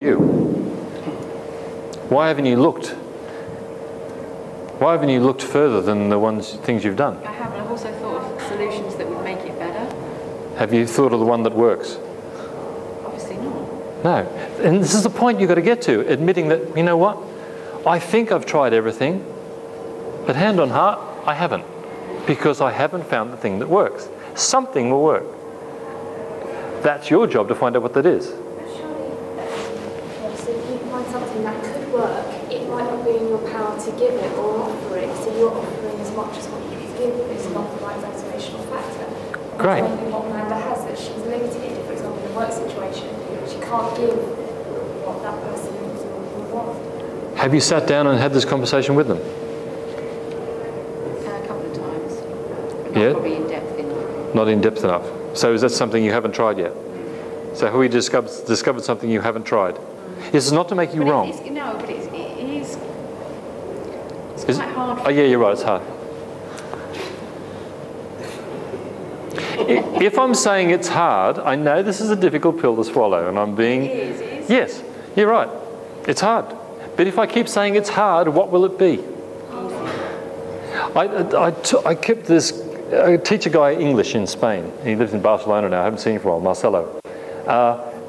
you? Why haven't you looked? Why haven't you looked further than the things you've done? I have, and I've also thought of solutions that would make it better. Have you thought of the one that works? Obviously not. No. And this is the point you've got to get to, admitting that, you know what, I think I've tried everything, but hand on heart, I haven't, because I haven't found the thing that works. Something will work. That's your job to find out what that is. So if you find something that could work, it might not be in your power to give it or offer it. So you're offering as much as what you can give, but it's not the right motivational factor. Great. What Amanda has, that she's limited, for example, in the work situation, she can't give what that person would want. Have you sat down and had this conversation with them? A couple of times. But not probably in depth enough. Not in depth enough. So is that something you haven't tried yet? So have we discovered something you haven't tried? This is not to make you wrong. No, but it is quite hard. Oh yeah, you're right, it's hard. If I'm saying it's hard, I know this is a difficult pill to swallow, and I'm being... It is. Yes, you're right. It's hard. But if I keep saying it's hard, what will it be? I kept this... I teach a guy English in Spain. He lives in Barcelona now. I haven't seen him for a while, Marcelo.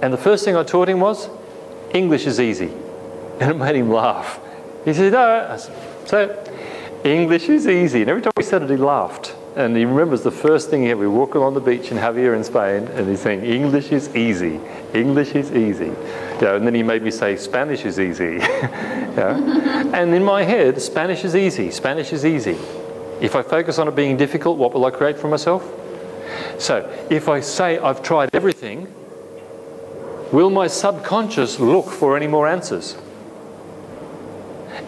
And the first thing I taught him was, English is easy. And it made him laugh. He said, no. I said, so, English is easy. And every time we said it, he laughed. And he remembers the first thing he had. We were walking on the beach in Javier in Spain, and he's saying, English is easy. English is easy. You know, and then he made me say, Spanish is easy. You know? And in my head, Spanish is easy. Spanish is easy. If I focus on it being difficult, what will I create for myself? So, if I say I've tried everything, will my subconscious look for any more answers?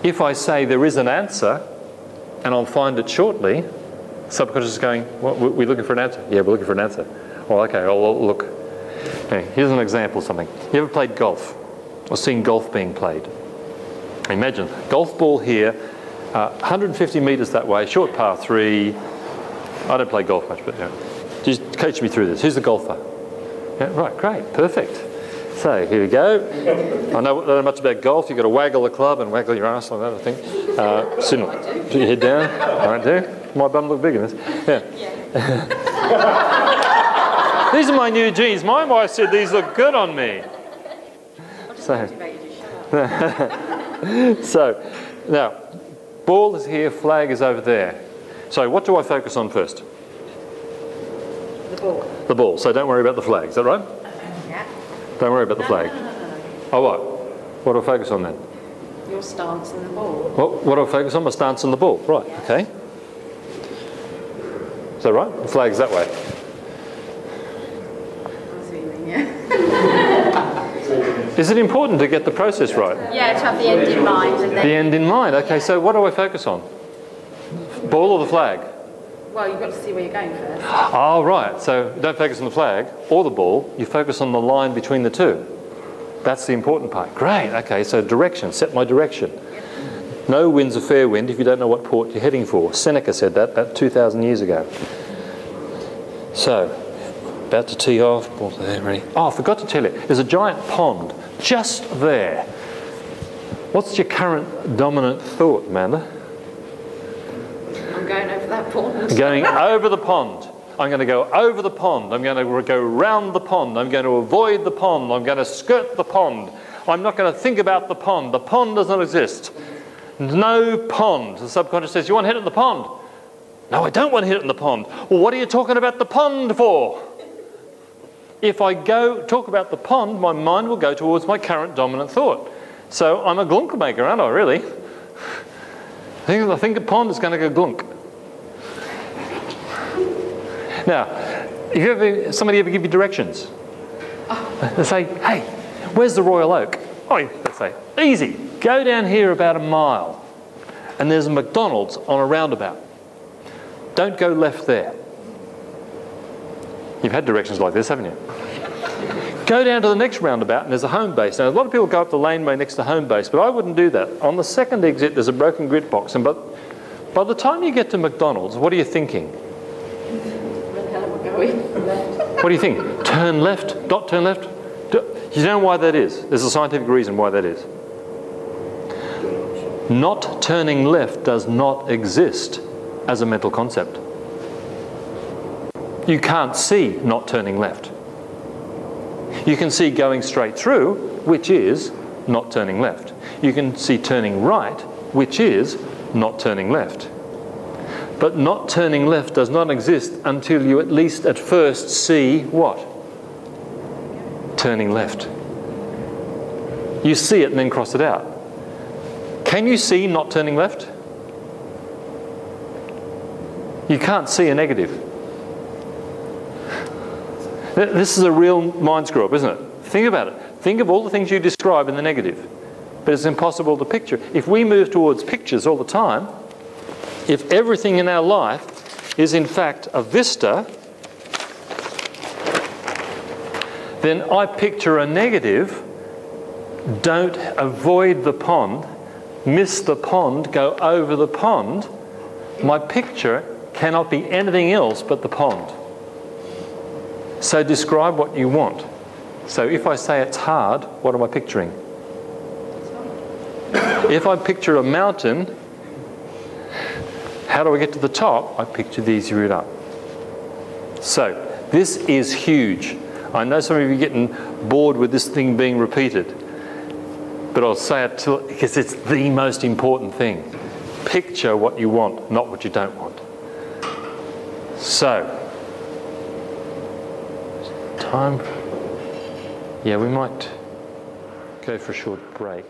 If I say there is an answer, and I'll find it shortly, subconscious is going, well, we're looking for an answer? Yeah, we're looking for an answer. Well, okay, I'll look. Okay, here's an example of something. You ever played golf? Or seen golf being played? Imagine, golf ball here, 150 metres that way, short par 3. I don't play golf much, but yeah. Just coach me through this. Who's the golfer? Yeah, right, great, perfect. So here we go. I don't know much about golf. You've got to waggle the club and waggle your ass like that, I think. Soon, put your head down. Right there. My bum look big in this. Yeah. These are my new jeans. My wife said these look good on me. So now, ball is here, flag is over there. So what do I focus on first? The ball. The ball. So don't worry about the flag. Is that right? Yeah. Don't worry about the flag. Oh, what? What do I focus on then? Your stance on the ball. What do I focus on? My stance on the ball. Right, okay. Is that right? The flag's that way. I see what you mean, yeah. Is it important to get the process right? Yeah, to have the end in mind. And then, the end in mind. Okay, so what do I focus on? Ball or the flag? Well, you've got to see where you're going first. Oh, right. So don't focus on the flag or the ball. You focus on the line between the two. That's the important part. Great. Okay, so direction. Set my direction. No wind's a fair wind if you don't know what port you're heading for. Seneca said that about 2,000 years ago. So, about to tee off. Ball there, ready. Oh, I forgot to tell you. There's a giant pond just there. What's your current dominant thought, Amanda? I'm going over that pond. Going over the pond. I'm going to go over the pond. I'm going to go round the pond. I'm going to avoid the pond. I'm going to skirt the pond. I'm not going to think about the pond. The pond does not exist. No pond. The subconscious says, you want to hit it in the pond? No, I don't want to hit it in the pond. Well, what are you talking about the pond for? If I talk about the pond, my mind will go towards my current dominant thought. So I'm a glunk maker, aren't I, really? I think a pond is going to go glunk. Now, somebody ever give you directions? They say, hey, where's the Royal Oak? Oh, they say, easy. Go down here about a mile, and there's a McDonald's on a roundabout. Don't go left there. You've had directions like this, haven't you? Go down to the next roundabout and there's a home base. Now, a lot of people go up the laneway next to home base, but I wouldn't do that. On the second exit, there's a broken grit box, and by the time you get to McDonald's, what are you thinking? Where the hell am I going? What do you think? Turn left? Dot turn left? You know why that is? There's a scientific reason why that is. Not turning left does not exist as a mental concept. You can't see not turning left. You can see going straight through, which is not turning left. You can see turning right, which is not turning left. But not turning left does not exist until you at least at first see what? Turning left. You see it and then cross it out. Can you see not turning left? You can't see a negative. This is a real mind screw up, isn't it? Think about it. Think of all the things you describe in the negative. But it's impossible to picture. If we move towards pictures all the time, if everything in our life is in fact a vista, then I picture a negative, don't avoid the pond, miss the pond, go over the pond. My picture cannot be anything else but the pond. So describe what you want. So if I say it's hard, what am I picturing? If I picture a mountain, how do I get to the top? I picture the easy route up. So this is huge. I know some of you are getting bored with this thing being repeated, but I'll say it because it's the most important thing. Picture what you want, not what you don't want. So, time. Yeah, we might go for a short break.